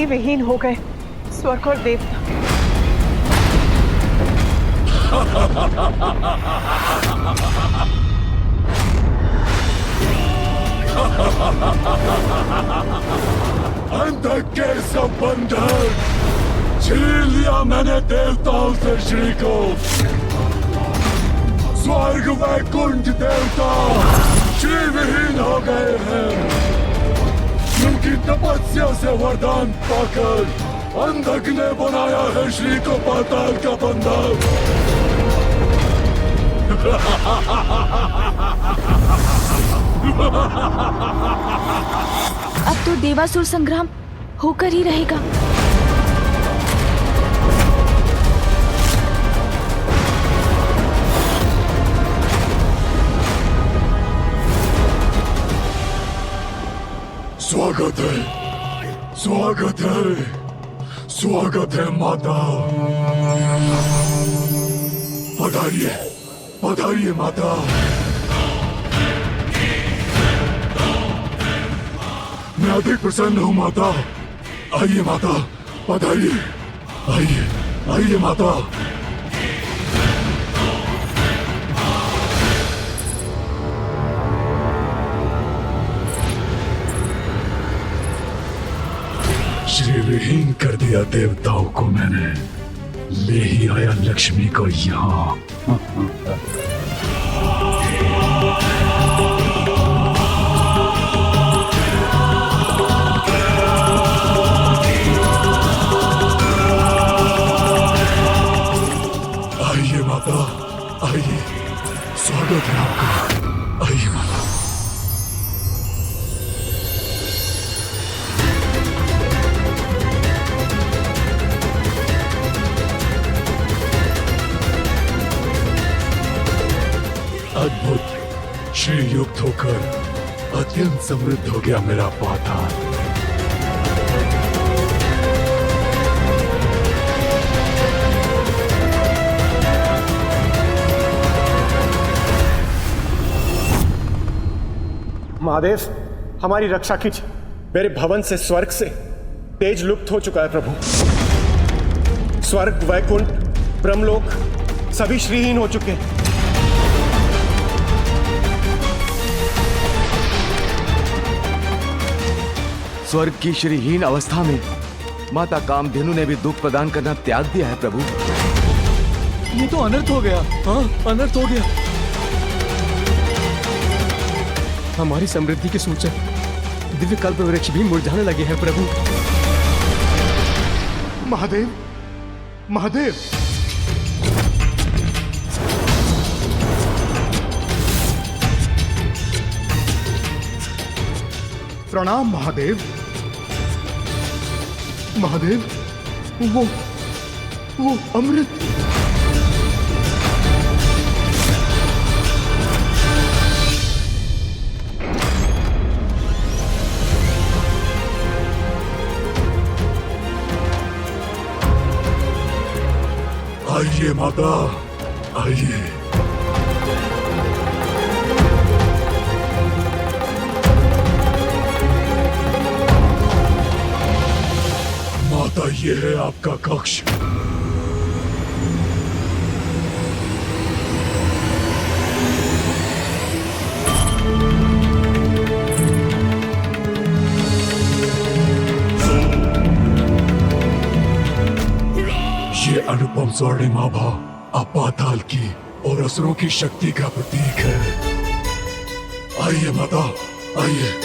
विहीन हो गए स्वर्ग और देवता। अंधक के सब बंधन छीन लिया मैंने देवताओं से श्री को। स्वर्ग वैकुंठ देवता श्री विहीन हो गए हैं। उनकी तपस्या से वरदान पाकर अंधक ने बनाया है श्री को पाताल का बंधक। अब तो देवासुर संग्राम होकर ही रहेगा। स्वागत है, स्वागत है, स्वागत है माता। पधारिए, पधारिए माता। मैं अधिक प्रसन्न हूँ माता। आइए माता, पधारिए। आइए, आइए माता। श्री विहीन कर दिया देवताओं को मैंने, ले ही आया लक्ष्मी को यहाँ। आइए माता, आइए, स्वागत है आपका। आइए माता। अद्भुत, श्री युक्त होकर अत्यंत समृद्ध हो गया मेरा पाताल। महादेव, हमारी रक्षा कीजिए। मेरे भवन से, स्वर्ग से तेज लुप्त हो चुका है प्रभु। स्वर्ग, वैकुंठ, ब्रह्मलोक सभी श्रीहीन हो चुके हैं। स्वर्ग की श्रीहीन अवस्था में माता कामधेनु ने भी दुख प्रदान करना त्याग दिया है प्रभु। ये तो अनर्थ हो गया। हाँ, अनर्थ हो गया। हमारी समृद्धि के सूचक दिव्य कल्प वृक्ष भी मुरझाने लगे हैं प्रभु। महादेव, महादेव। प्रणाम महादेव। महादेव, वो अमृत। आइए माता, आइए। माता, ये है आपका कक्ष। ये अनुपम स्वर्णिम आभा अपाताल की और असुरों की शक्ति का प्रतीक है। आइए माता, आइए।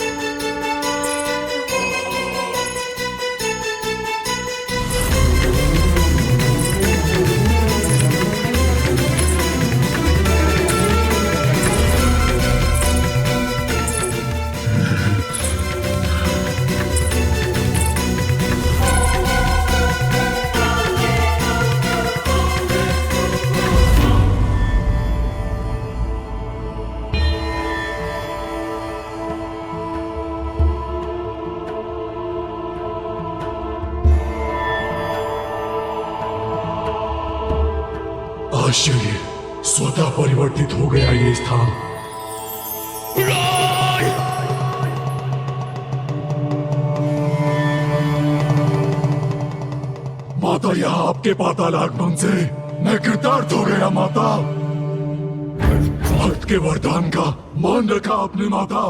आश्चर्य, स्वतः परिवर्तित हो गया ये स्थान। माता यहाँ आपके पाताल आगमन से मैं कृतार्थ हो गया माता। भक्त के वरदान का मान रखा आपने माता।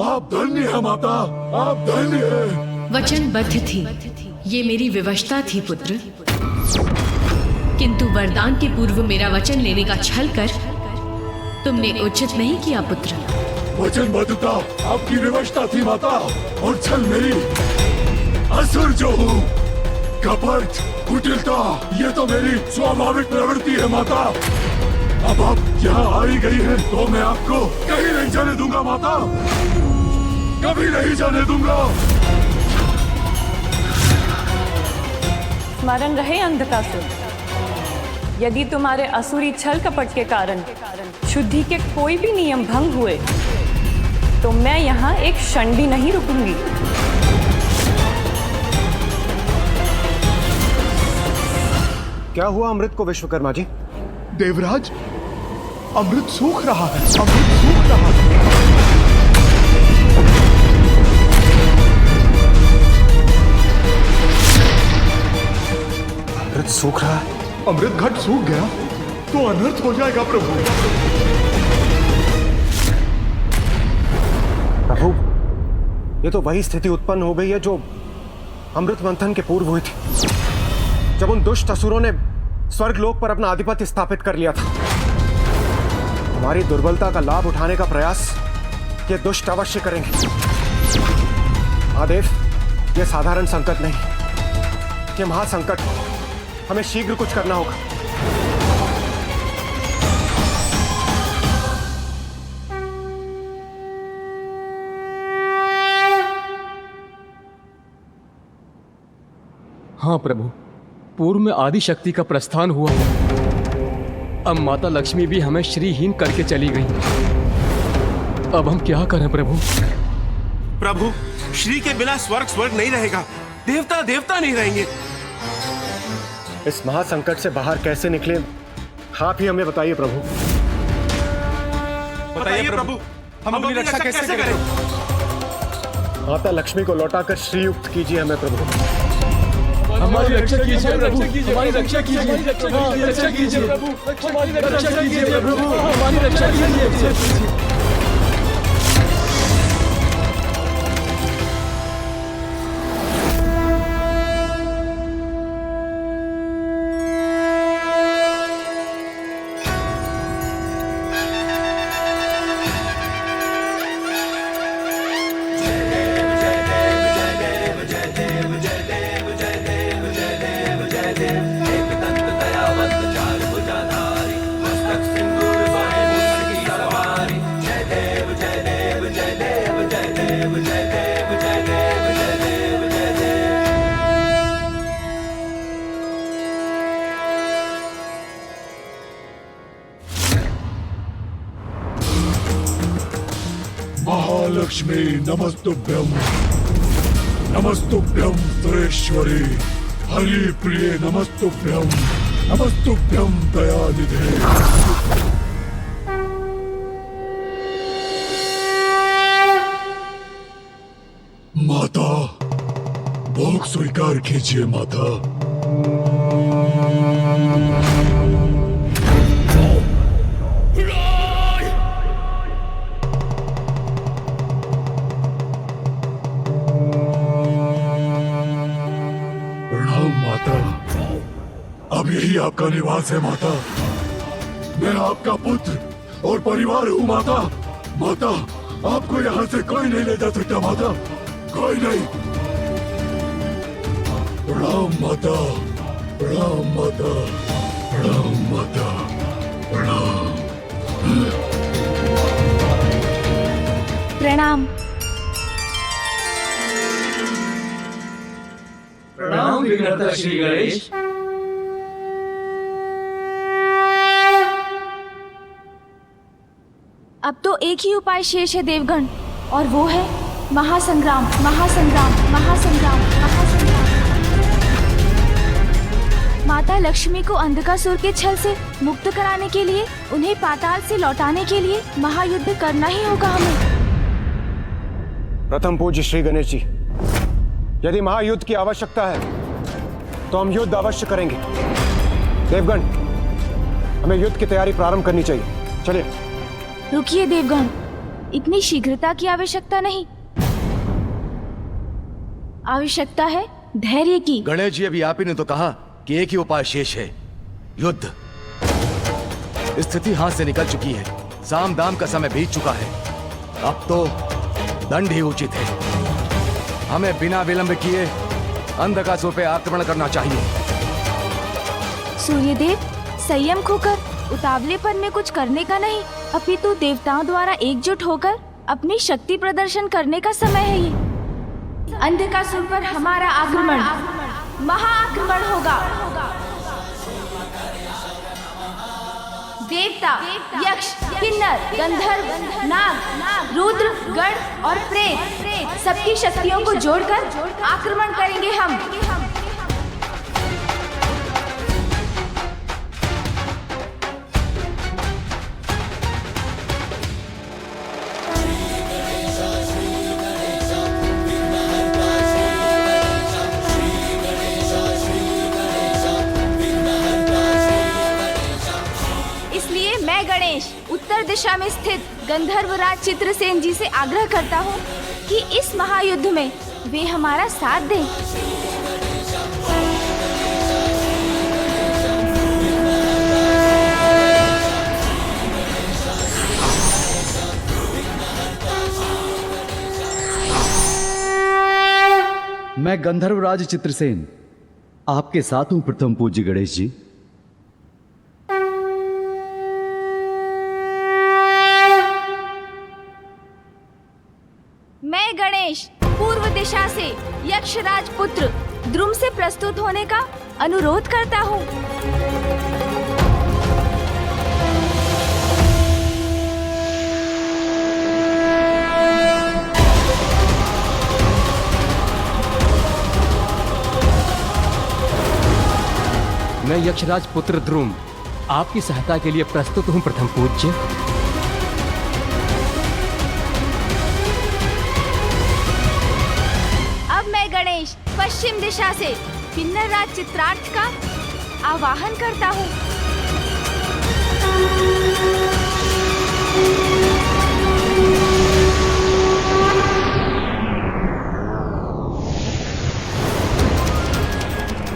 आप धन्य है माता, आप धन्य है। वचनबद्ध थी, ये मेरी विवशता थी पुत्र, किंतु वरदान के पूर्व मेरा वचन लेने का छल कर तुमने उचित नहीं किया पुत्र। वचनबद्धता आपकी विवशता थी माता, और छल मेरी। असुर जो हूँ, कपट, कुटिलता, ये तो मेरी स्वाभाविक प्रवृत्ति है माता। अब आप यहाँ आई गई हैं तो मैं आपको कहीं नहीं जाने दूंगा माता, कभी नहीं जाने दूंगा। स्मरण रहे अंधकासुर, यदि तुम्हारे असुरी छल कपट के कारण शुद्धि के कोई भी नियम भंग हुए तो मैं यहाँ एक क्षण भी नहीं रुकूंगी। क्या हुआ अमृत को विश्वकर्मा जी? देवराज, अमृत सूख रहा है, अमृत सूख रहा है। अमृत सूख रहा है? अमृत घट सूख गया तो अनर्थ हो जाएगा प्रभु। प्रभु, ये तो वही स्थिति उत्पन्न हो गई है जो अमृत मंथन के पूर्व हुई थी, जब उन दुष्ट असुरों ने स्वर्गलोक पर अपना आधिपत्य स्थापित कर लिया था। हमारी दुर्बलता का लाभ उठाने का प्रयास ये दुष्ट अवश्य करेंगे। महादेव, ये साधारण संकट नहीं, ये महासंकट। हमें शीघ्र कुछ करना होगा। हाँ प्रभु, पूर्व में आदि शक्ति का प्रस्थान हुआ, अब माता लक्ष्मी भी हमें श्रीहीन करके चली गई। अब हम क्या करें प्रभु? प्रभु, श्री के बिना स्वर्ग स्वर्ग नहीं रहेगा, देवता देवता नहीं रहेंगे। इस महासंकट से बाहर कैसे निकले, आप ही हमें बताइए प्रभु। बताइए प्रभु, हम अपनी रक्षा कैसे करें? माता लक्ष्मी को लौटाकर श्रीयुक्त कीजिए हमें प्रभु। हमारी रक्षा कीजिए प्रभु, हमारी रक्षा कीजिए, हमारी रक्षा कीजिए प्रभु, हमारी रक्षा कीजिए प्रभु, हमारी रक्षा कीजिए। महालक्ष्मी नमस्तुभ्यं, नमस्तुभ्यं सुरेश्वरी, हरि प्रिय नमस्तुभ्यं, नमस्तुभ्यं दयानिधे। माता, भोग स्वीकार कीजिए माता। अब यही आपका निवास है माता। मैं आपका पुत्र और परिवार हूँ माता। माता, आपको यहाँ से कोई नहीं ले जा सकता माता, कोई नहीं। प्रणाम माता, प्रणाम माता, प्रणाम माता, प्रणाम। प्रणाम। प्रणाम विघ्नहर्ता श्री गणेश। अब तो एक ही उपाय शेष है देवगण, और वो है महासंग्राम, महासंग्राम, महासंग्राम, महासंग्राम। माता लक्ष्मी को अंधकासुर के छल से मुक्त कराने के लिए, उन्हें पाताल से लौटाने के लिए महायुद्ध करना ही होगा हमें। प्रथम पूज्य श्री गणेश जी, यदि महायुद्ध की आवश्यकता है तो हम युद्ध अवश्य करेंगे। देवगण, हमें युद्ध की तैयारी प्रारंभ करनी चाहिए। चलिए। रुकिए देवगण, इतनी शीघ्रता की आवश्यकता नहीं। आवश्यकता है धैर्य की। गणेश जी, अभी आप ही ने तो कहा कि एक ही उपाय शेष है, युद्ध। स्थिति हाथ से निकल चुकी है, साम दाम का समय बीत चुका है, अब तो दंड ही उचित है। हमें बिना विलंब किए अंधकासुर पे आक्रमण करना चाहिए। सूर्यदेव, संयम खोकर उतावलेपन में कुछ करने का नहीं, अपितु देवताओं द्वारा एकजुट होकर अपनी शक्ति प्रदर्शन करने का समय है ये। अंधकासुर पर हमारा आक्रमण महाआक्रमण होगा। देवता, यक्ष, किन्नर, गंधर्व, नाग, रुद्र, गण और प्रेत सबकी शक्तियों को जोड़कर आक्रमण करेंगे हम। उत्तर दिशा में स्थित गंधर्वराज चित्रसेन जी से आग्रह करता हूँ कि इस महायुद्ध में वे हमारा साथ दें। मैं गंधर्वराज चित्रसेन आपके साथ हूं प्रथम पूज्य गणेश जी। मैं गणेश पूर्व दिशा से यक्षराज पुत्र द्रुम से प्रस्तुत होने का अनुरोध करता हूँ। मैं यक्षराज पुत्र द्रुम आपकी सहायता के लिए प्रस्तुत हूँ प्रथम पूज्य। गणेश पश्चिम दिशा से किन्नर राज चित्रार्थ का आवाहन करता हूँ।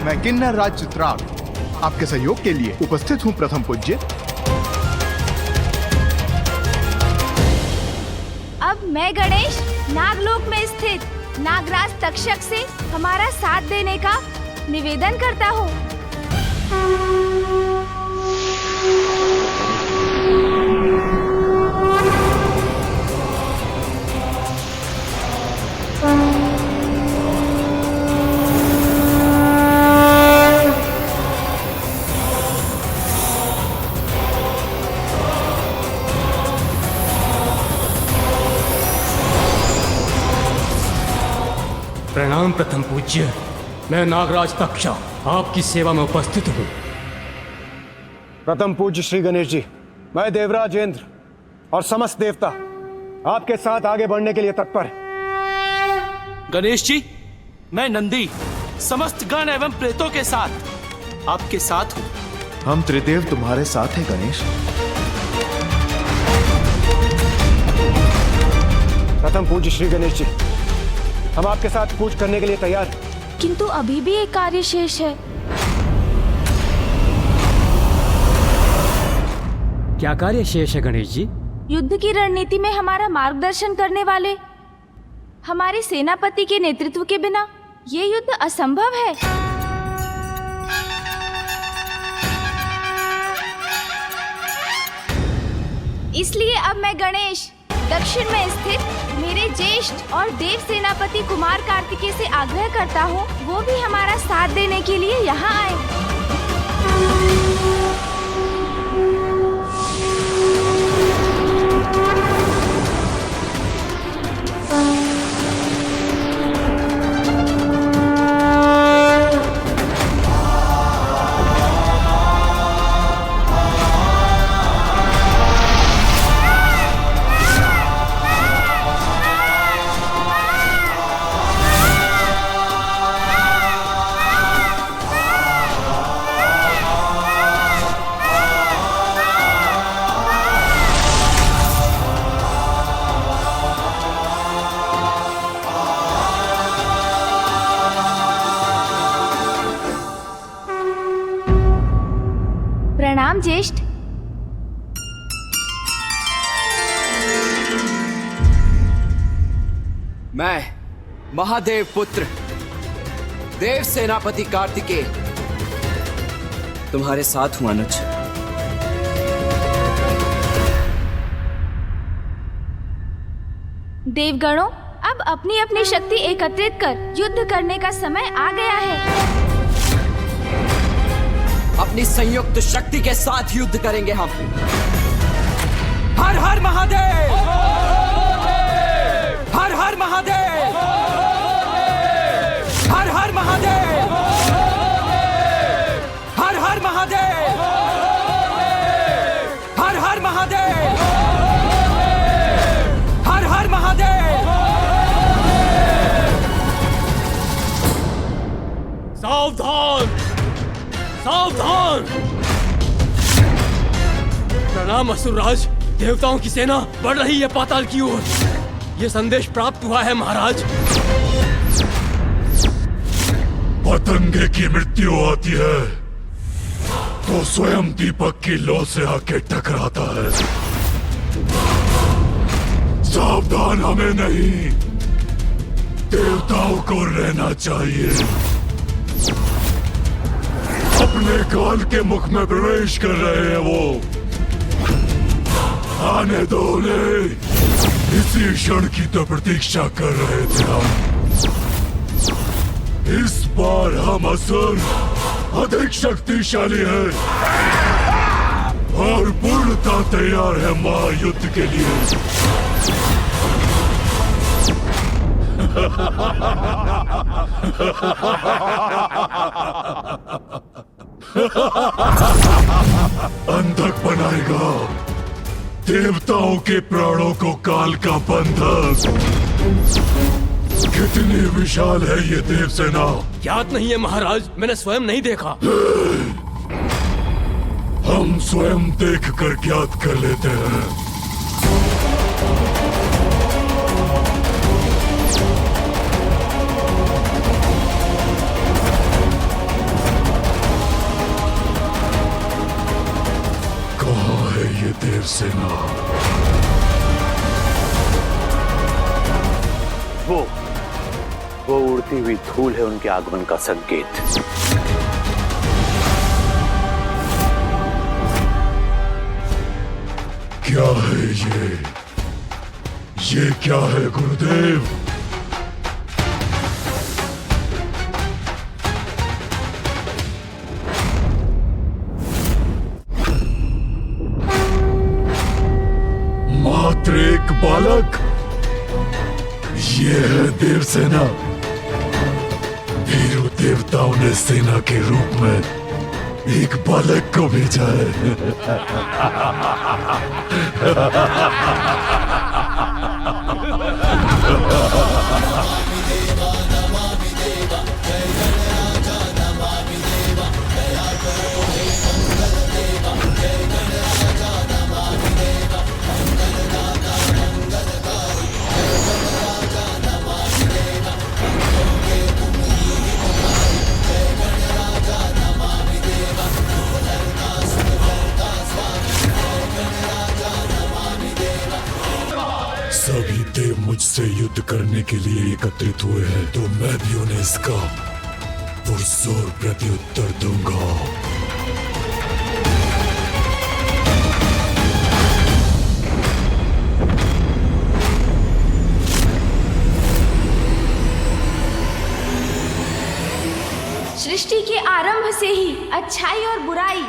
मैं किन्नर राज चित्रार्थ आपके सहयोग के लिए उपस्थित हूँ प्रथम पूज्य। अब मैं गणेश नागलोक में स्थित नागराज तक्षक से हमारा साथ देने का निवेदन करता हूँ। प्रणाम प्रथम पूज्य, मैं नागराज तक्षा आपकी सेवा में उपस्थित हूँ। प्रथम पूज्य श्री गणेश जी, मैं देवराज इंद्र और समस्त देवता आपके साथ आगे बढ़ने के लिए तत्पर है। गणेश जी, मैं नंदी समस्त गण एवं प्रेतों के साथ आपके साथ हूँ। हम त्रिदेव तुम्हारे साथ हैं गणेश। प्रथम पूज्य श्री गणेश जी, हम आपके साथ कूच करने के लिए तैयार हैं। किंतु अभी भी एक कार्य शेष है। क्या कार्य शेष है गणेश जी? युद्ध की रणनीति में हमारा मार्गदर्शन करने वाले हमारे सेनापति के नेतृत्व के बिना ये युद्ध असंभव है। इसलिए अब मैं गणेश दक्षिण में स्थित मेरे ज्येष्ठ और देव सेनापति कुमार कार्तिकेय से आग्रह करता हूँ वो भी हमारा साथ देने के लिए यहाँ आए। प्रणाम ज्येष्ठ। मैं महादेव पुत्र देव सेनापति कार्तिकेय तुम्हारे साथ हूं अनुज। देवगणों, अब अपनी अपनी शक्ति एकत्रित कर युद्ध करने का समय आ गया है। अपनी संयुक्त शक्ति के साथ युद्ध करेंगे हम। हर हर महादेव, हर हर महादेव, हर हर महादेव, हर हर महादेव, हर हर महादेव, हर हर महादेव। सावधान, सावधान! प्रणाम असुरराज, देवताओं की सेना बढ़ रही है पाताल की ओर। ये संदेश प्राप्त हुआ है महाराज। पतंगे की मृत्यु आती है तो स्वयं दीपक की लौ से आके टकराता है। सावधान हमें नहीं, देवताओं को रहना चाहिए। अपने काल के मुख में प्रवेश कर रहे हैं वो। आने दो उन्हें, इसी क्षण की तो प्रतीक्षा कर रहे थे हम। इस बार हम असुर अधिक शक्तिशाली है और पूर्णता तैयार है महायुद्ध के लिए। अंधक बनाएगा देवताओं के प्राणों को काल का बंधक। कितनी विशाल है ये देव सेना। याद नहीं है महाराज, मैंने स्वयं नहीं देखा। हम स्वयं देखकर ज्ञात कर लेते हैं। कहाँ है ये देव सेना? वो उड़ती हुई धूल है उनके आगमन का संकेत। क्या है ये क्या है गुरुदेव? मात्र एक बालक? ये है देव सेना। वीरों देवताओं ने सेना के रूप में एक बालक को भेजा है। सभी देव मुझसे युद्ध करने के लिए एकत्रित हुए हैं, तो मैं भी उन्हें इसका पुरजोर प्रत्युत्तर दूंगा। सृष्टि के आरंभ से ही अच्छाई और बुराई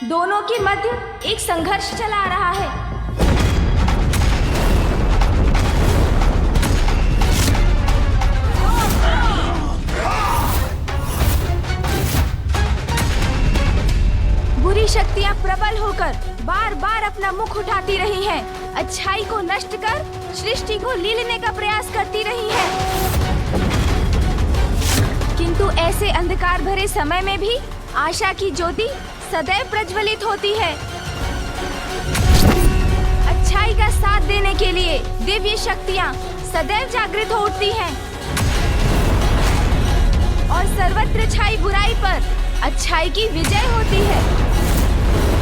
दोनों के मध्य एक संघर्ष चला रहा है। बुरी शक्तियां प्रबल होकर बार बार अपना मुख उठाती रही हैं, अच्छाई को नष्ट कर सृष्टि को लीलने का प्रयास करती रही हैं। किंतु ऐसे अंधकार भरे समय में भी आशा की ज्योति सदैव प्रज्वलित होती है। अच्छाई का साथ देने के लिए दिव्य शक्तियां सदैव जागृत हो उठती हैं और सर्वत्र छाई बुराई पर अच्छाई की विजय होती है।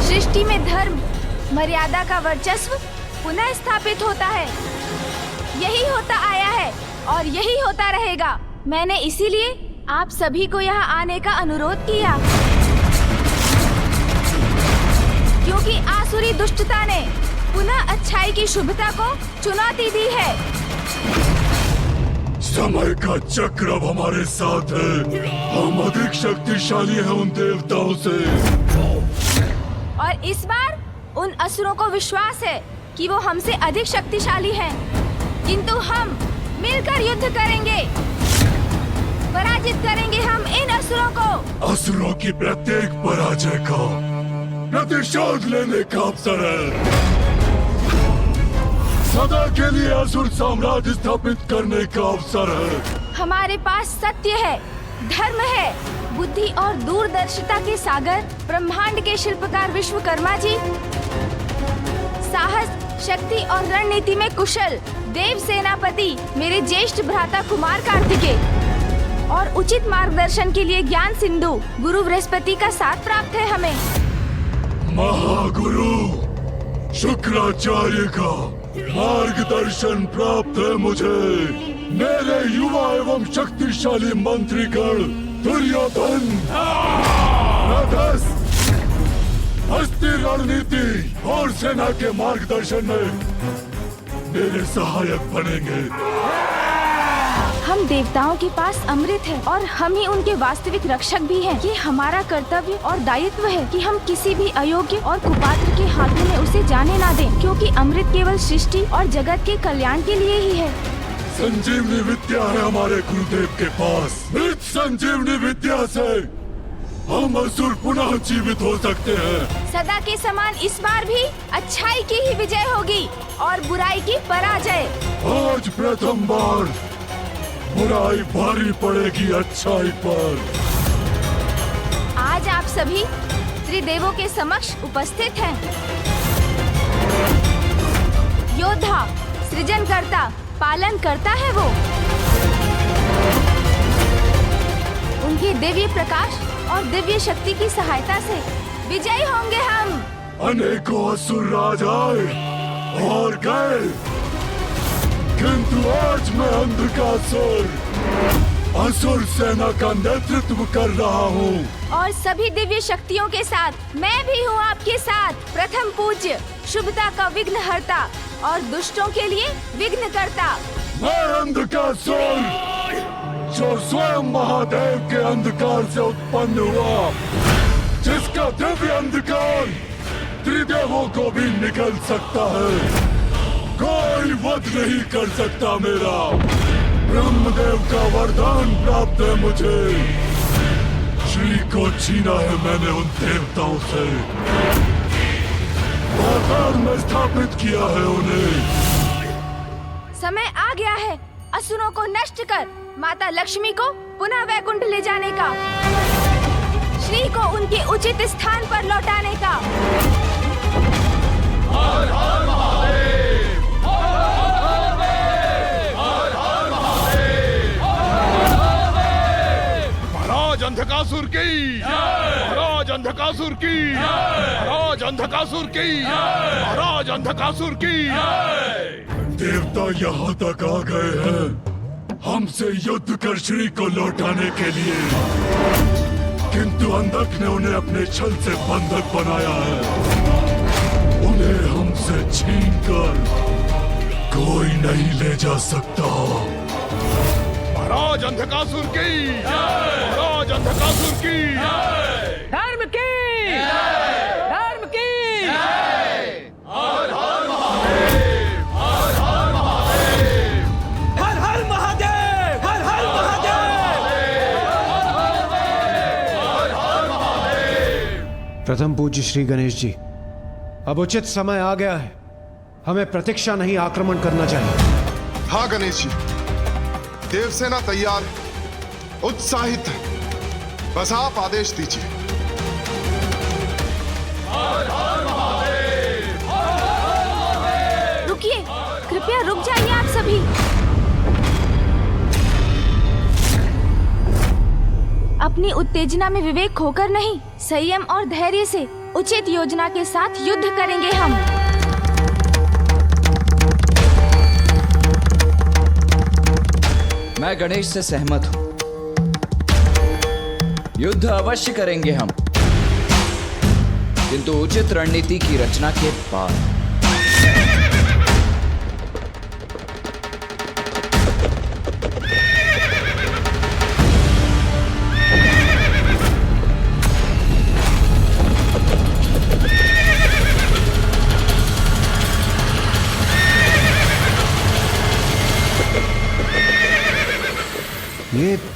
सृष्टि में धर्म मर्यादा का वर्चस्व पुनः स्थापित होता है। यही होता आया है और यही होता रहेगा। मैंने इसीलिए आप सभी को यहाँ आने का अनुरोध किया, क्योंकि आसुरी दुष्टता ने पुनः अच्छाई की शुभता को चुनौती दी है। समय का चक्र अब हमारे साथ है। हम अधिक शक्तिशाली हैं उन देवताओं से। और इस बार उन असुरों को विश्वास है कि वो हमसे अधिक शक्तिशाली हैं, किंतु हम मिलकर युद्ध करेंगे। पराजित करेंगे हम इन असुरों को। असुरों की प्रत्येक पराजय का प्रतिशोध लेने का अवसर है। सदा के लिए असुर साम्राज्य स्थापित करने का अवसर है। हमारे पास सत्य है, धर्म है, बुद्धि और दूरदर्शिता के सागर ब्रह्मांड के शिल्पकार विश्वकर्मा जी, साहस, शक्ति और रणनीति में कुशल देव सेनापति मेरे ज्येष्ठ भ्राता कुमार कार्तिकेय, और उचित मार्गदर्शन के लिए ज्ञान सिंधु गुरु बृहस्पति का साथ प्राप्त है हमें। महागुरु शुक्राचार्य का मार्गदर्शन प्राप्त है मुझे। मेरे युवा एवं शक्तिशाली मंत्रीगण दुर्योधन, रथस, हस्ती रणनीति और सेना के मार्गदर्शन में मेरे सहायक बनेंगे। हम देवताओं के पास अमृत है और हम ही उनके वास्तविक रक्षक भी हैं। ये हमारा कर्तव्य और दायित्व है कि हम किसी भी अयोग्य और कुपात्र के हाथों में उसे जाने ना दें, क्योंकि अमृत केवल सृष्टि और जगत के कल्याण के लिए ही है। संजीवनी विद्या है हमारे गुरुदेव के पास। इस संजीवनी विद्या से हम असुर पुनः जीवित हो सकते हैं। सदा के समान इस बार भी अच्छाई की ही विजय होगी और बुराई की पराजय। आज प्रथम बार बुराई भारी पड़ेगी अच्छाई पर। आज आप सभी त्रिदेवों के समक्ष उपस्थित हैं। योद्धा, सृजनकर्ता, पालन करता है वो। उनके दिव्य प्रकाश और दिव्य शक्ति की सहायता से विजयी होंगे हम। अनेकों असुर राज आए और गए, किंतु आज मैं अंधकासुर असुर सेना का नेतृत्व कर रहा हूँ। और सभी दिव्य शक्तियों के साथ मैं भी हूँ आपके साथ। प्रथम पूज्य, शुभता का विघ्नहर्ता और दुष्टों के लिए विघ्न करता। मैं अंधकासुर, जो स्वयं महादेव के अंधकार से उत्पन्न हुआ, जिसका दिव्य अंधकार त्रिदेवों को भी निकल सकता है। कोई वध नहीं कर सकता मेरा। ब्रह्मदेव का वरदान प्राप्त है मुझे। श्री को छीना है मैंने उन देवताओं से। पाताल में स्थापित किया है उन्हें। समय आ गया है असुरों को नष्ट कर माता लक्ष्मी को पुनः वैकुंठ ले जाने का, श्री को उनके उचित स्थान पर लौटाने का। हर हर महादेव। महाराज अंधकासुर की, महाराज अंधकासुर की, महाराज अंधकासुर की, महाराज अंधकासुर की। देवता यहाँ तक आ गए हैं हमसे युद्ध कर श्री को लौटाने के लिए, किंतु अंधक ने उन्हें अपने छल से बंधक बनाया है। उन्हें हमसे छीनकर कोई नहीं ले जा सकता। महाराज अंधकासुर की, महाराज अंधकासुर की। धर्म की, धर्म की। हर हर महादेव, हर हर महादेव, हर हर महादेव, हर हर महादेव। प्रथम पूज्य श्री गणेश जी, अब उचित समय आ गया है। हमें प्रतीक्षा नहीं, आक्रमण करना चाहिए। हाँ गणेश जी, देवसेना तैयार है, उत्साहित है। बस आप आदेश दीजिए। रुकिए, कृपया रुक जाइए आप सभी। अपनी उत्तेजना में विवेक खोकर नहीं, संयम और धैर्य से उचित योजना के साथ युद्ध करेंगे हम। मैं गणेश से सहमत हूं। युद्ध अवश्य करेंगे हम, किंतु उचित रणनीति की रचना के बाद।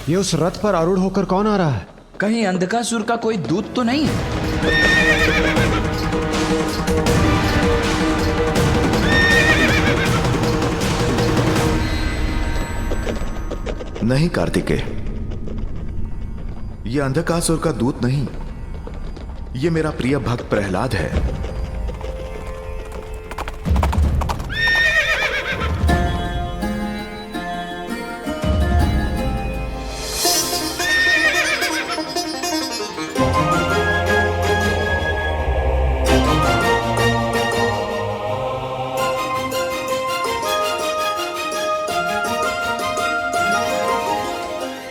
ये उस रथ पर आरूढ़ होकर कौन आ रहा है? कहीं अंधकासुर का कोई दूत तो नहीं है? नहीं कार्तिकेय, ये अंधकासुर का दूत नहीं, ये मेरा प्रिय भक्त प्रहलाद है।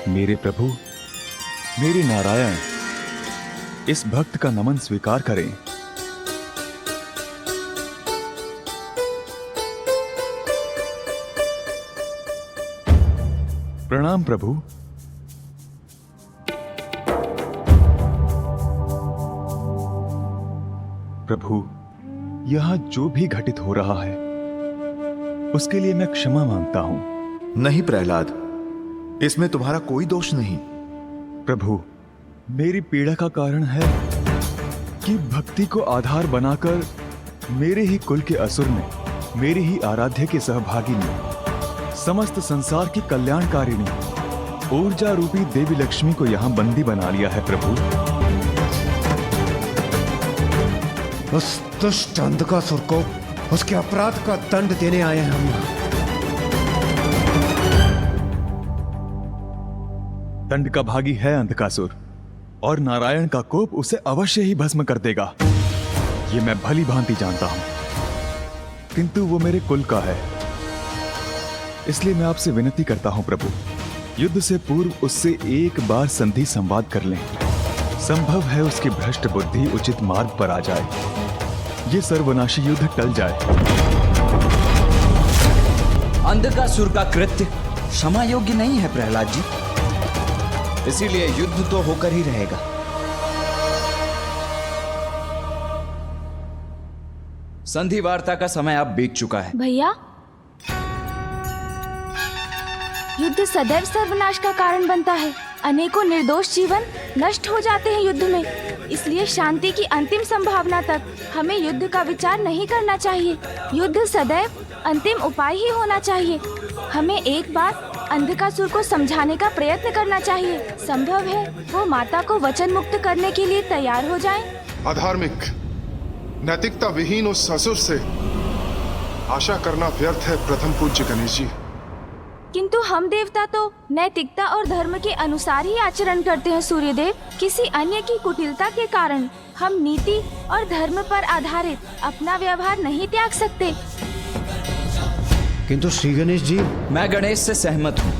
मेरे प्रभु, मेरे नारायण, इस भक्त का नमन स्वीकार करें। प्रणाम प्रभु। प्रभु, यहां जो भी घटित हो रहा है उसके लिए मैं क्षमा मांगता हूं। नहीं प्रहलाद, इसमें तुम्हारा कोई दोष नहीं। प्रभु, मेरी पीड़ा का कारण है कि भक्ति को आधार बनाकर मेरे ही कुल के असुर ने, मेरे ही आराध्य के सहभागी ने, समस्त संसार की कल्याणकारिणी ऊर्जा रूपी देवी लक्ष्मी को यहां बंदी बना लिया है। प्रभु, उस दुष्ट अंधकासुर को उसके अपराध का दंड देने आए हैं हम यहाँ। दंड का भागी है अंधकासुर, और नारायण का कोप उसे अवश्य ही भस्म कर देगा, ये मैं भली भांति जानता हूं। किंतु वो मेरे कुल का है, इसलिए मैं आपसे विनती करता हूं प्रभु, युद्ध से पूर्व उससे एक बार संधि संवाद कर लें। संभव है उसकी भ्रष्ट बुद्धि उचित मार्ग पर आ जाए, ये सर्वनाशी युद्ध टल जाए। अंधकासुर का कृत्य क्षमा योग्य नहीं है प्रहलाद जी, इसीलिए युद्ध तो होकर ही रहेगा। संधि वार्ता का समय अब बीत चुका है। भैया, युद्ध सदैव सर्वनाश का कारण बनता है। अनेकों निर्दोष जीवन नष्ट हो जाते हैं युद्ध में, इसलिए शांति की अंतिम संभावना तक हमें युद्ध का विचार नहीं करना चाहिए। युद्ध सदैव अंतिम उपाय ही होना चाहिए। हमें एक बार अंधकासुर को समझाने का प्रयत्न करना चाहिए। संभव है वो माता को वचन मुक्त करने के लिए तैयार हो जाएं। अधार्मिक, नैतिकता विहीन उस ससुर से आशा करना व्यर्थ है प्रथम पूज्य गणेश जी। किंतु हम देवता तो नैतिकता और धर्म के अनुसार ही आचरण करते हैं सूर्यदेव। किसी अन्य की कुटिलता के कारण हम नीति और धर्म पर आधारित अपना व्यवहार नहीं त्याग सकते। किंतु श्री गणेश जी, मैं गणेश से सहमत हूं।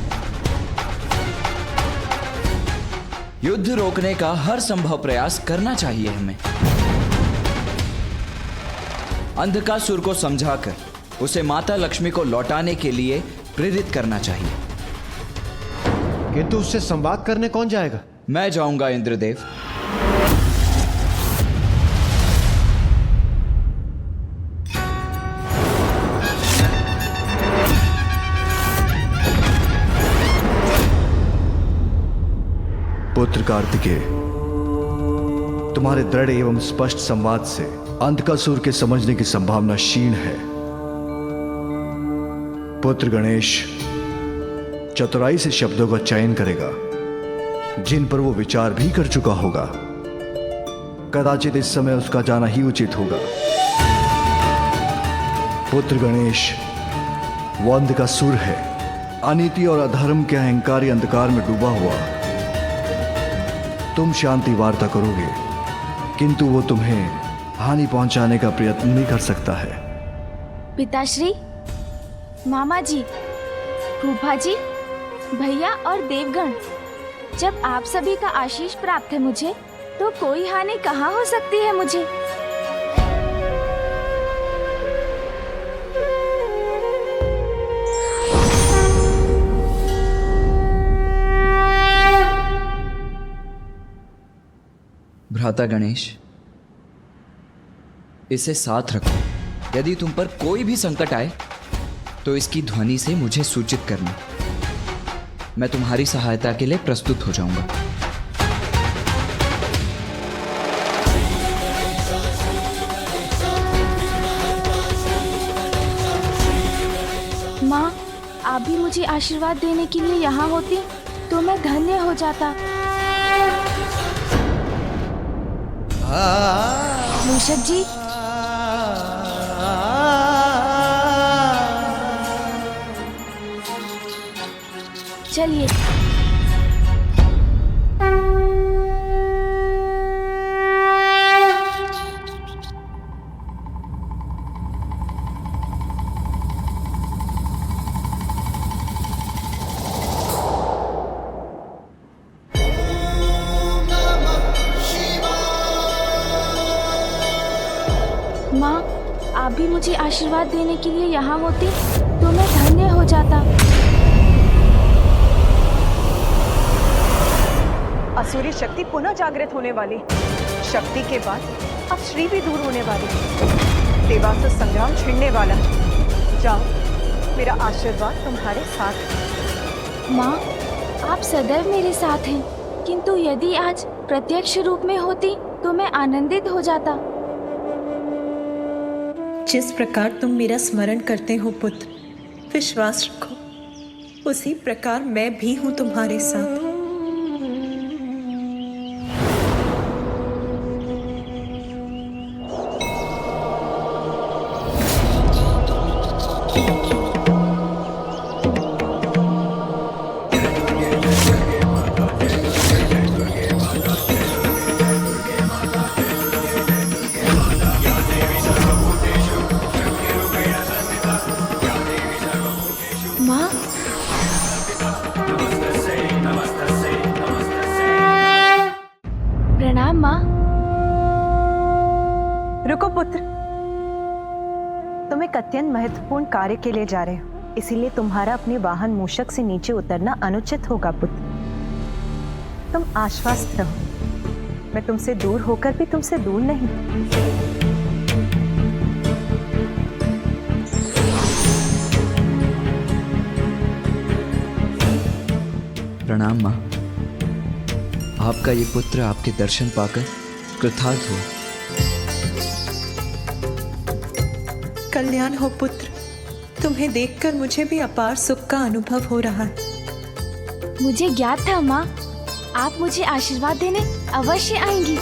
युद्ध रोकने का हर संभव प्रयास करना चाहिए हमें। अंधकासुर को समझाकर उसे माता लक्ष्मी को लौटाने के लिए प्रेरित करना चाहिए। किंतु उससे संवाद करने कौन जाएगा? मैं जाऊंगा इंद्रदेव। पुत्र कार्तिकेय, तुम्हारे दृढ़ एवं स्पष्ट संवाद से अंधकासुर के समझने की संभावना क्षीण है। पुत्र गणेश चतुराई से शब्दों का चयन करेगा जिन पर वो विचार भी कर चुका होगा। कदाचित इस समय उसका जाना ही उचित होगा। पुत्र गणेश, वो अंधकासुर है, अनीति और अधर्म के अहंकारी अंधकार में डूबा हुआ। तुम शांति वार्ता करोगे किंतु वो तुम्हें हानि पहुंचाने का प्रयत्न नहीं कर सकता है। पिताश्री, मामा जी, फूफा जी, भैया और देवगण, जब आप सभी का आशीष प्राप्त है मुझे, तो कोई हानि कहाँ हो सकती है मुझे। भ्राता गणेश, इसे साथ रखो। यदि तुम पर कोई भी संकट आए तो इसकी ध्वनि से मुझे सूचित करना। मैं तुम्हारी सहायता के लिए प्रस्तुत हो जाऊंगा। माँ, आप भी मुझे आशीर्वाद देने के लिए यहाँ होती तो मैं धन्य हो जाता। मूषक जी, चलिए। माँ, आप भी मुझे आशीर्वाद देने के लिए यहाँ होती तो मैं धन्य हो जाता। असुरी शक्ति पुनः जागृत होने वाली। शक्ति के बाद अब श्री भी दूर होने वाली। देवासुर संग्राम छिड़ने वाला। जाओ, मेरा आशीर्वाद तुम्हारे साथ है। माँ, आप सदैव मेरे साथ हैं, किंतु यदि आज प्रत्यक्ष रूप में होती तो मैं आनंदित हो जाता। जिस प्रकार तुम मेरा स्मरण करते हो पुत्र, विश्वास रखो, उसी प्रकार मैं भी हूँ तुम्हारे साथ। प्रणाम माँ। रुको पुत्र, तुम एक अत्यंत महत्वपूर्ण कार्य के लिए जा रहे हो, इसीलिए तुम्हारा अपने वाहन मूषक से नीचे उतरना अनुचित होगा पुत्र। तुम आश्वस्त रहो, मैं तुमसे दूर होकर भी तुमसे दूर नहीं। प्रणाम माँ। आपका ये पुत्र आपके दर्शन पाकर कृतार्थ हुआ। कल्याण हो पुत्र, तुम्हें देखकर मुझे भी अपार सुख का अनुभव हो रहा है। मुझे ज्ञात था माँ, आप मुझे आशीर्वाद देने अवश्य आएंगी।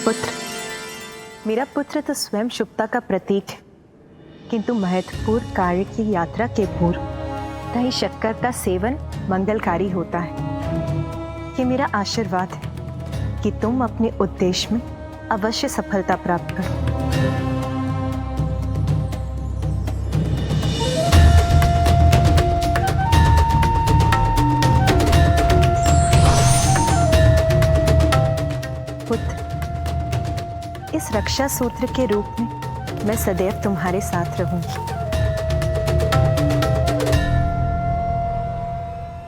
पुत्र, मेरा पुत्र तो स्वयं शुभता का प्रतीक है, किंतु महत्वपूर्ण कार्य की यात्रा के पूर्व दही शक्कर का सेवन मंगलकारी होता है। ये मेरा आशीर्वाद है कि तुम अपने उद्देश्य में अवश्य सफलता प्राप्त करो। पुत्र, इस रक्षा सूत्र के रूप में मैं सदैव तुम्हारे साथ रहूंगी।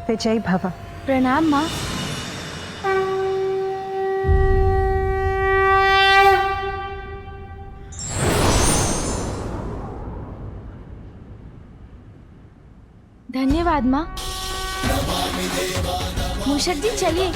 विजय भव। प्रणाम माँ। धन्यवाद माँ। मूषक जी, चलिए।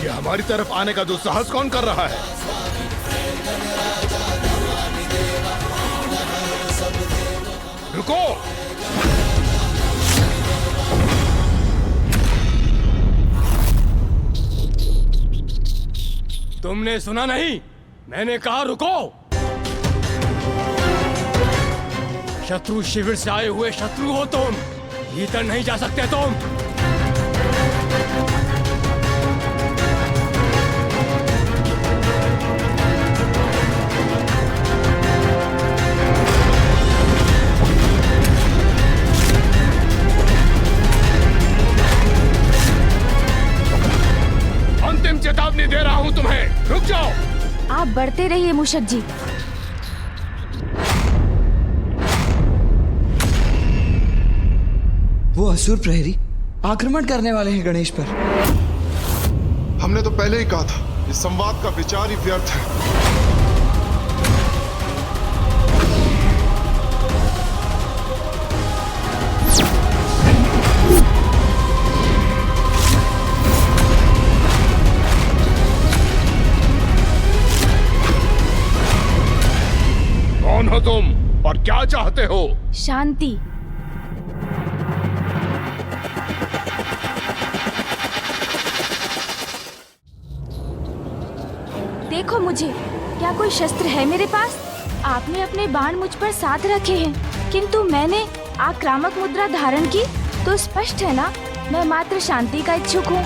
ये हमारी तरफ आने का दुस्साहस कौन कर रहा है? रुको! तुमने सुना नहीं? मैंने कहा रुको। शत्रु शिविर से आए हुए शत्रु हो तुम, भीतर नहीं जा सकते तुम। अंतिम चेतावनी दे रहा हूं तुम्हें, रुक जाओ। आप बढ़ते रहिए मूषक जी। वो असुर प्रहरी आक्रमण करने वाले हैं गणेश पर। हमने तो पहले ही कहा था, इस संवाद का विचार ही व्यर्थ है। कौन हो तुम और क्या चाहते हो? शांति। देखो मुझे, क्या कोई शस्त्र है मेरे पास? आपने अपने बाण मुझ पर साथ रखे हैं, किंतु मैंने आक्रामक मुद्रा धारण की, तो स्पष्ट है ना, मैं मात्र शांति का इच्छुक हूँ।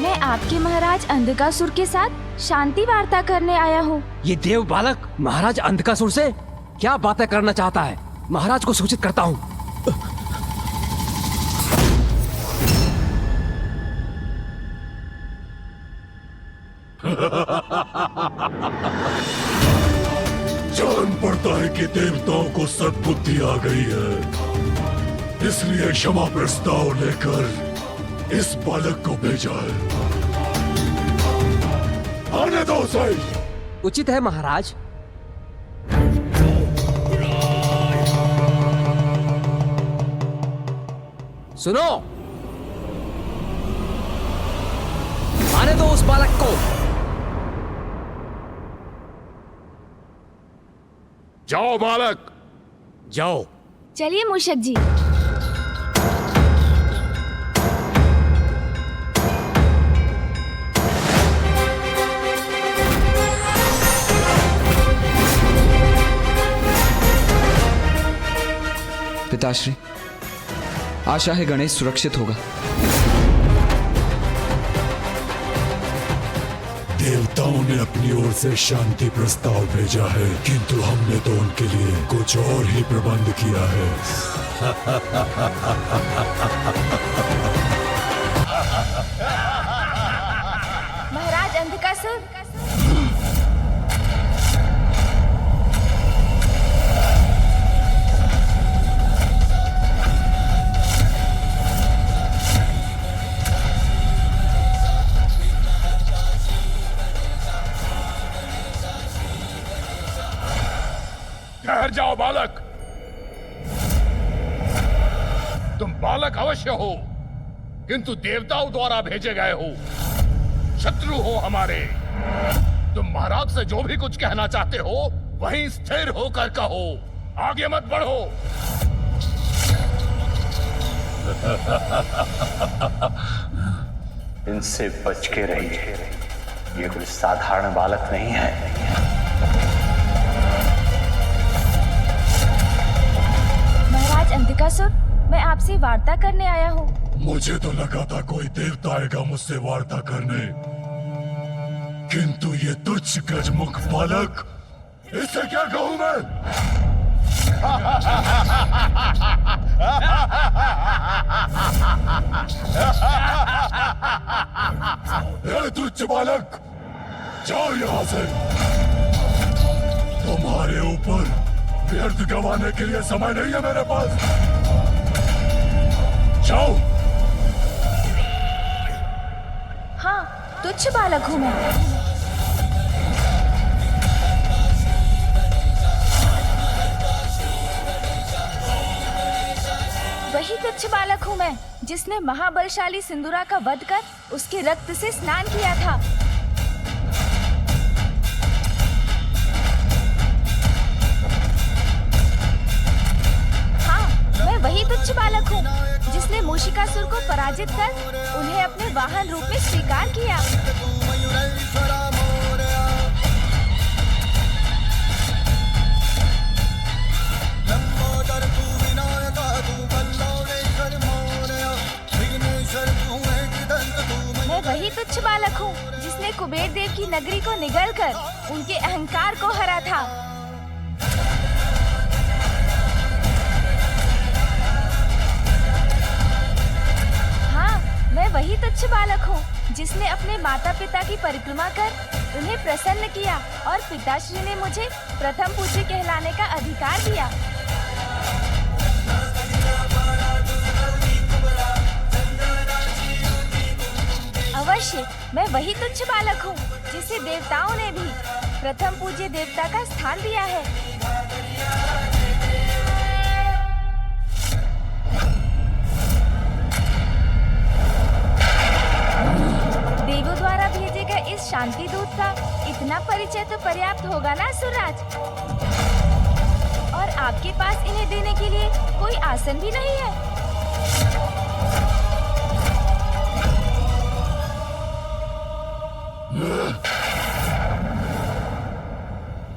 मैं आपके महाराज अंधकासुर के साथ शांति वार्ता करने आया हूँ। ये देव बालक महाराज अंधकासुर से क्या बातें करना चाहता है? महाराज को सूचित करता हूँ। जान पड़ता है कि देवताओं को सद्बुद्धि आ गई है, इसलिए क्षमा प्रस्ताव लेकर इस बालक को भेजा है। आने दो उसे। उचित है महाराज। सुनो, आने दो उस बालक को। जाओ बालक, जाओ। चलिए मूषक जी। पिताश्री, आशा है गणेश सुरक्षित होगा। देवताओं ने अपनी ओर से शांति प्रस्ताव भेजा है, किंतु हमने तो उनके लिए कुछ और ही प्रबंध किया है। महाराज अंधकासुर, ठहर जाओ बालक। तुम बालक अवश्य हो, किंतु देवताओं द्वारा भेजे गए हो, शत्रु हो हमारे। तुम महाराज से जो भी कुछ कहना चाहते हो वहीं स्थिर होकर कहो, आगे मत बढ़ो। इनसे बच के रहिए, ये कोई साधारण बालक नहीं है। महाराज अंधकासुर, मैं आपसे वार्ता करने आया हूँ। मुझे तो लगा था कोई देवता आएगा मुझसे वार्ता करने, किंतु ये तुच्छ गजमुख बालक, इसे क्या कहूं मैं? ए तुच्छ बालक, जाओ यहां से। तुम्हारे ऊपर व्यर्थ गंवाने के लिए समय नहीं है मेरे पास। जाओ। हाँ, तुच्छ बालक हूँ मैं। वही तुच्छ बालक हूँ मैं, जिसने महाबलशाली सिंदूरा का वध कर उसके रक्त से स्नान किया था। हाँ, मैं वही तुच्छ बालक हूँ, जिसने जिसने मूषिकासुर को पराजित कर उन्हें अपने वाहन रूप में स्वीकार किया। मैं वही तुच्छ बालक हूँ जिसने कुबेर देव की नगरी को निगलकर उनके अहंकार को हरा था। हाँ, मैं वही तुच्छ बालक हूँ जिसने अपने माता पिता की परिक्रमा कर उन्हें प्रसन्न किया और पिताश्री ने मुझे प्रथम पूज्य कहलाने का अधिकार दिया। अवश्य, मैं वही तुच्छ बालक हूँ जिसे देवताओं ने भी प्रथम पूज्य देवता का स्थान दिया है। देवों द्वारा भेजे गए इस शांति दूत का इतना परिचय तो पर्याप्त होगा ना असुरराज? और आपके पास इन्हें देने के लिए कोई आसन भी नहीं है।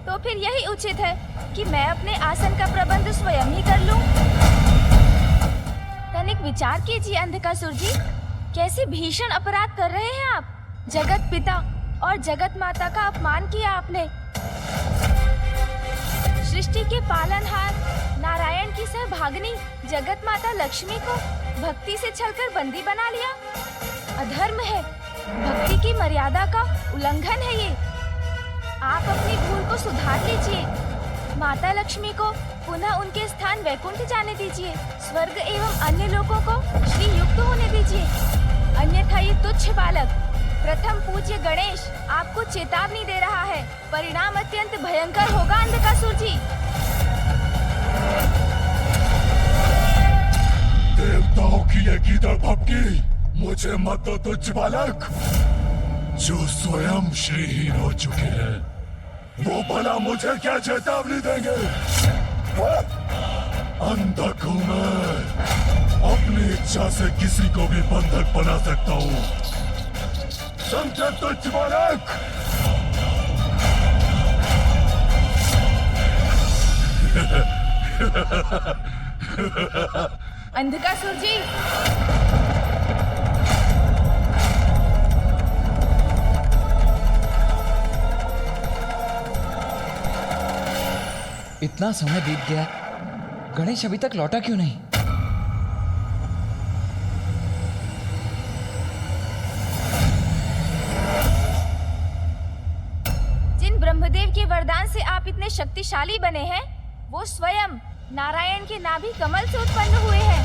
तो फिर यही उचित है कि मैं अपने आसन का प्रबंध स्वयं ही कर लूं। तनिक विचार कीजिए अंधकासुर जी, कैसे भीषण अपराध कर रहे हैं आप। जगत पिता और जगत माता का अपमान किया आपने। सृष्टि के पालनहार नारायण की सहभागिनी जगत माता लक्ष्मी को भक्ति से छलकर बंदी बना लिया। अधर्म है, भक्ति की मर्यादा का उल्लंघन है ये। आप अपनी भूल को सुधार लीजिए। माता लक्ष्मी को पुनः उनके स्थान वैकुंठ जाने दीजिए। स्वर्ग एवं अन्य लोगों को श्री युक्त होने दीजिए। अन्यथा ये तुच्छ बालक प्रथम पूज्य गणेश आपको चेतावनी दे रहा है। परिणाम अत्यंत भयंकर होगा अंधकासुर जी। देवताओं की ये गीदड़ भपकी मुझे मत दो तुच्छ बालक, जो स्वयं श्रीहीन हो चुके हैं। वो भला मुझे क्या चेतावनी देंगे? अंधक हूं मैं, अपनी इच्छा से किसी को भी बंधक बना सकता हूँ। समझे तुच्छ बालक? अंधकासुर जी, इतना समय बीत गया, गणेश अभी तक लौटा क्यों नहीं? जिन ब्रह्मदेव के वरदान से आप इतने शक्तिशाली बने हैं, वो स्वयं नारायण के नाभि कमल से उत्पन्न हुए हैं।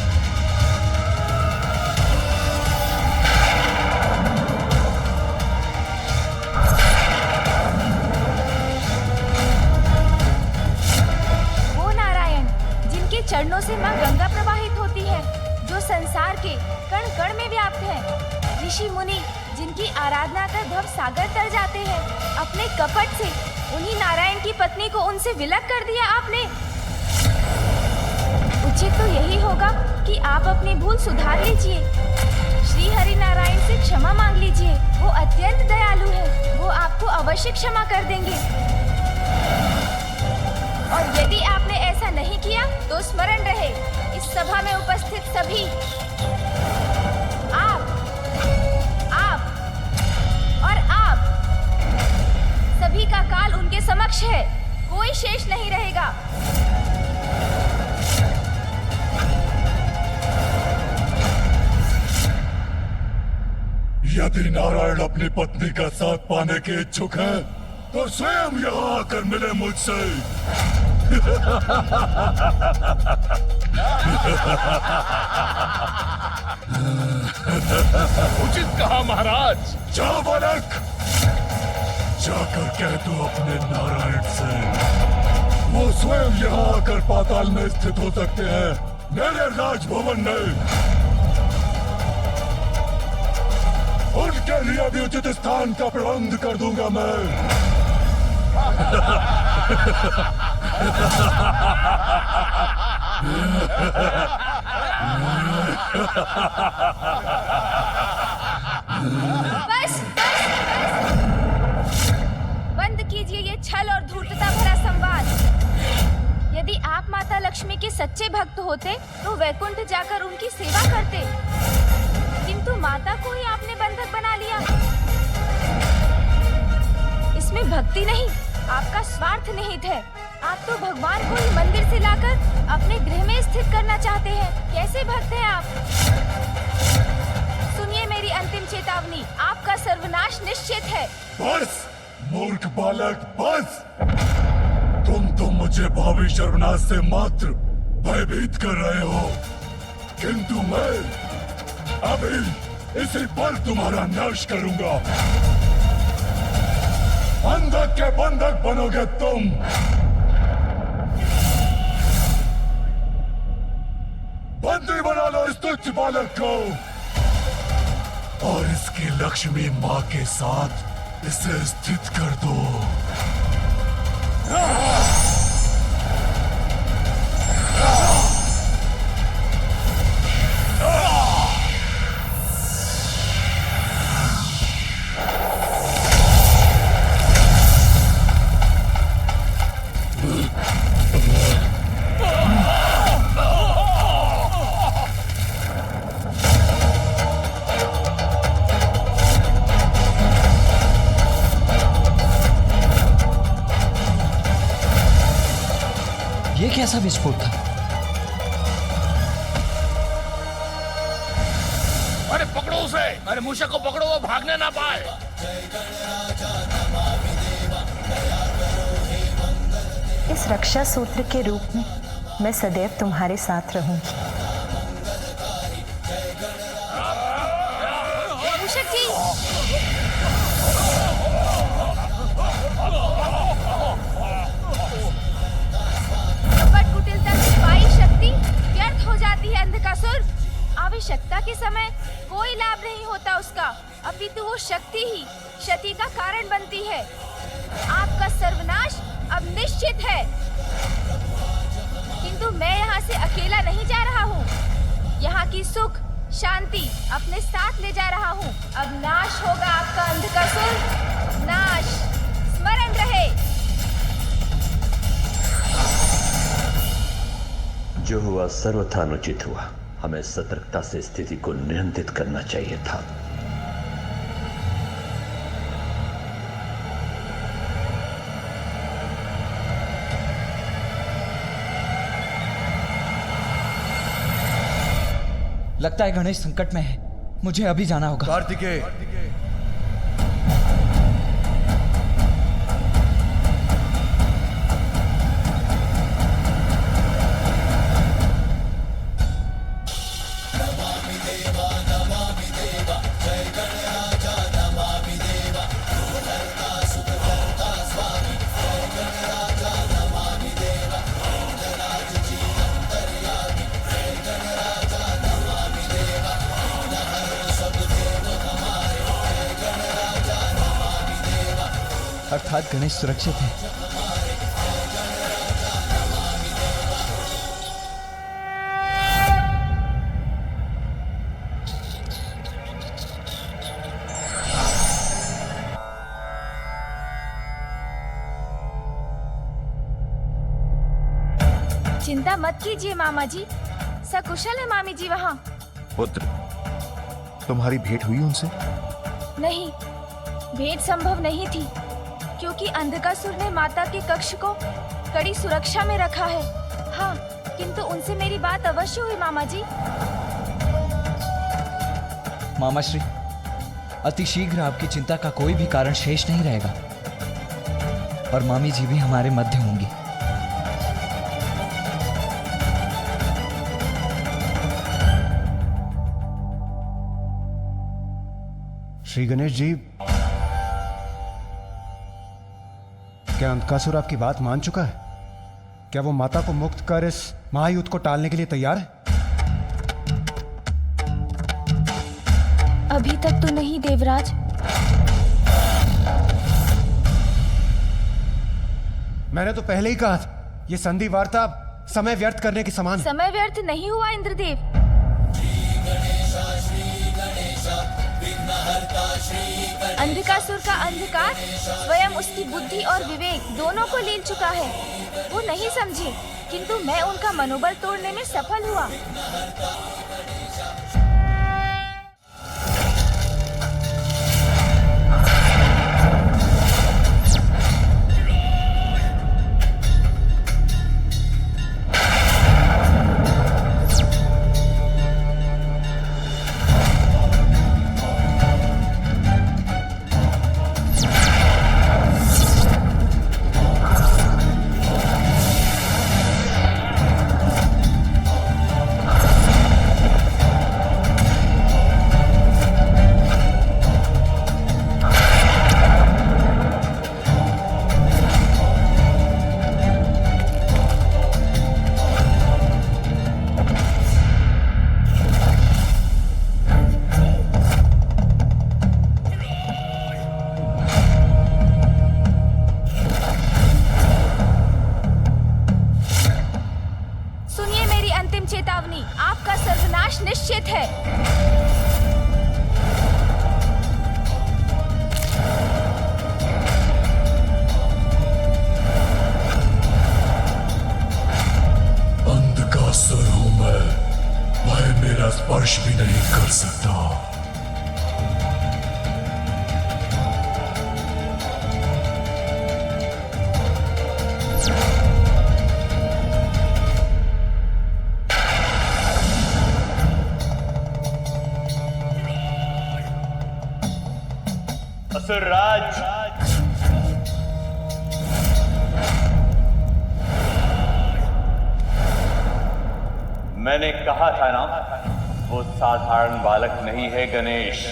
चरणों से मां गंगा प्रवाहित होती है, जो संसार के कण कण में व्याप्त है। ऋषि मुनि जिनकी आराधना कर भव सागर तर जाते हैं, अपने कपट से उन्हीं नारायण की पत्नी को उनसे विलग कर दिया आपने। उचित तो यही होगा कि आप अपनी भूल सुधार लीजिए। श्री हरि नारायण से क्षमा मांग लीजिए। वो अत्यंत दयालु है, वो आपको अवश्य क्षमा कर देंगे। और यदि आपने ऐसा नहीं किया तो स्मरण रहे, इस सभा में उपस्थित सभी, आप और आप सभी का काल उनके समक्ष है। कोई शेष नहीं रहेगा। यदि नारायण अपनी पत्नी का साथ पाने के इच्छुक है तो स्वयं यहाँ आकर मिले मुझसे। उचित कहा महाराज। जा बालक, जाकर कह दो अपने नारायण से वो स्वयं यहाँ आकर पाताल में स्थित हो सकते हैं, मेरे राजभवन में। उनके लिए भी उचित स्थान का प्रबंध कर दूंगा मैं। बस बंद कीजिए ये छल और धूर्तता भरा संवाद। यदि आप माता लक्ष्मी के सच्चे भक्त होते तो वैकुंठ जाकर उनकी सेवा करते, किंतु माता को ही आपने बंधक बना लिया। इसमें भक्ति नहीं, आपका स्वार्थ निहित है। आप तो भगवान को ही मंदिर से लाकर अपने गृह में स्थित करना चाहते हैं। कैसे भक्त हैं आप? सुनिए मेरी अंतिम चेतावनी, आपका सर्वनाश निश्चित है। बस मूर्ख बालक, बस। तुम तो मुझे भावी सर्वनाश से मात्र भयभीत कर रहे हो, किंतु मैं अभी इसी पर तुम्हारा नाश करूंगा। अंधक के बंधक बनोगे तुम। बंदी बना लो इस तुच्छ बालक को और इसकी लक्ष्मी माँ के साथ इसे स्थित कर दो। ये कैसा विस्फोट था? अरे पकड़ो उसे, अरे मूषक को पकड़ो, वो भागने ना पाए। इस रक्षा सूत्र के रूप में मैं सदैव तुम्हारे साथ रहूंगी। मूषक जी, कपट कुटिलता छिपाई शक्ति व्यर्थ हो जाती है अंधकासुर। आवश्यकता के समय कोई लाभ नहीं होता उसका, अपितु वो शक्ति ही क्षति का कारण बनती है। आपका सर्वनाश अब निश्चित है, किंतु मैं यहाँ से अकेला नहीं जा रहा हूँ। यहाँ की सुख शांति अपने साथ ले जा रहा हूँ। अब नाश होगा आपका अंधकासुर, नाश। स्मरण रहे। जो हुआ सर्वथा अनुचित हुआ। हमें सतर्कता से स्थिति को नियंत्रित करना चाहिए था। लगता है गणेश संकट में है, मुझे अभी जाना होगा। कार्तिकेय, अर्थात गणेश सुरक्षित है। चिंता मत कीजिए मामा जी, सकुशल है मामी जी वहाँ। पुत्र, तुम्हारी भेंट हुई उनसे? नहीं, भेंट संभव नहीं थी, क्योंकि अंधकासुर ने माता के कक्ष को कड़ी सुरक्षा में रखा है। हाँ, किंतु उनसे मेरी बात अवश्य हुई मामा जी। मामा श्री, अति शीघ्र आपकी चिंता का कोई भी कारण शेष नहीं रहेगा और मामी जी भी हमारे मध्य होंगी। श्री गणेश जी, क्या अंधकासुर आपकी बात मान चुका है? क्या वो माता को मुक्त कर इस महायुद्ध को टालने के लिए तैयार है? अभी तक तो नहीं देवराज। मैंने तो पहले ही कहा था, ये संधि वार्ता समय व्यर्थ करने के समान है। समय व्यर्थ नहीं हुआ इंद्रदेव। अंधकासुर का अंधकार स्वयं उसकी बुद्धि और विवेक दोनों को लील चुका है। वो नहीं समझे, किंतु मैं उनका मनोबल तोड़ने में सफल हुआ। चेतावनी, आपका सर्वनाश निश्चित है। अंधकासुर हूं मैं, वह मेरा स्पर्श भी नहीं कर सकता। असुरराज, मैंने कहा था ना, वो साधारण बालक नहीं है गणेश।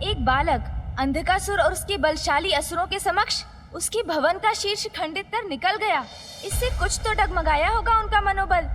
एक बालक अंधकासुर और उसके बलशाली असुरों के समक्ष उसके भवन का शीर्ष खंडित कर निकल गया। इससे कुछ तो डगमगाया होगा उनका मनोबल।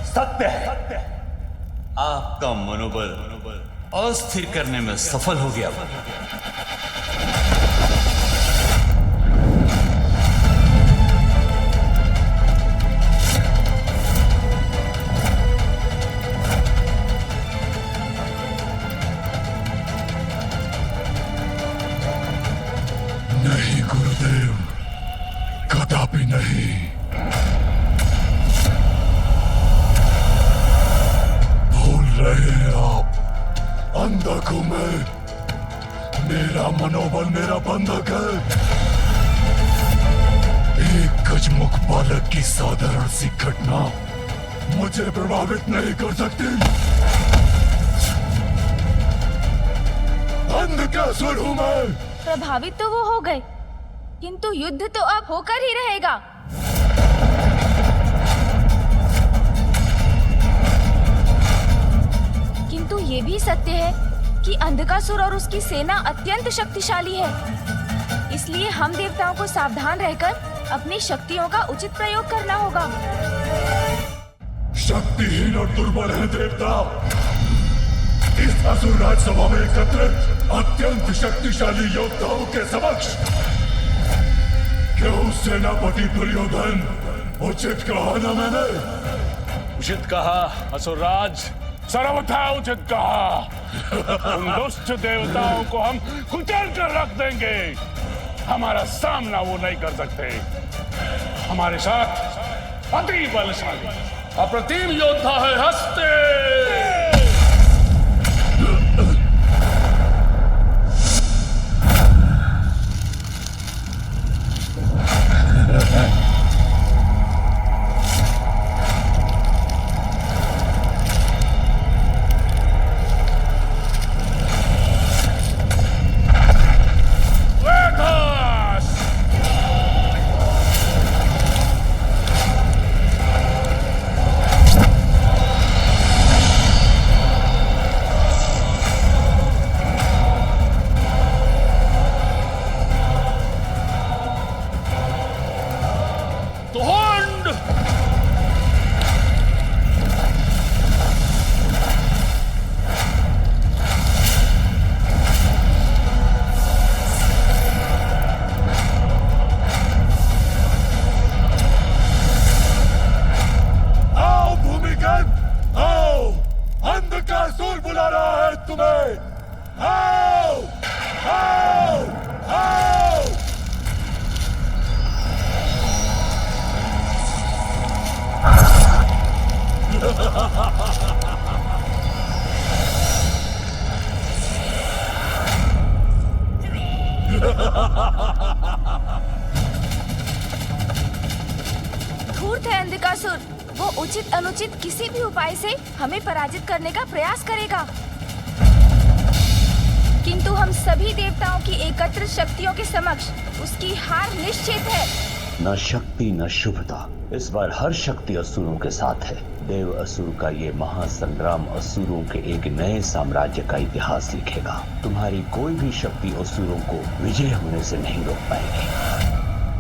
सत्य है, आपका मनोबल अस्थिर करने में सफल हो गया। नहीं गुरुदेव, कदापि नहीं। रहे हैं आप, अंधक हूं मैं, मेरा मनोबल मेरा बंधक है। एक गजमुख बालक की साधारण सी घटना मुझे प्रभावित नहीं कर सकती। अंधकासुर हूं मैं। प्रभावित तो वो हो गए, किंतु युद्ध तो अब होकर ही रहेगा। किंतु ये भी सत्य है कि अंधकासुर और उसकी सेना अत्यंत शक्तिशाली है। इसलिए हम देवताओं को सावधान रहकर अपनी शक्तियों का उचित प्रयोग करना होगा। शक्तिहीन और दुर्बल है देवता। इस असुर राजसभा में एकत्रित अत्यंत शक्तिशाली योद्धाओं के समक्ष क्यों सेनापति दुर्योधन, उचित कहा ना मैंने? उचित कहा असुरराज, सर्वथा उचित कहा। उन दुष्ट देवताओं को हम कुचल कर रख देंगे। हमारा सामना वो नहीं कर सकते। हमारे साथ अति बलशाली अप्रतिम योद्धा है हस्ते। धूर्त है अंधकासुर। वो उचित अनुचित किसी भी उपाय से हमें पराजित करने का प्रयास करेगा, किंतु हम सभी देवताओं की एकत्र शक्तियों के समक्ष उसकी हार निश्चित है। न शक्ति न शुभता, इस बार हर शक्ति असुरों के साथ है। देव असुर का ये महासंग्राम असुरों के एक नए साम्राज्य का इतिहास लिखेगा। तुम्हारी कोई भी शक्ति असुरों को विजय होने से नहीं रोक पाएगी।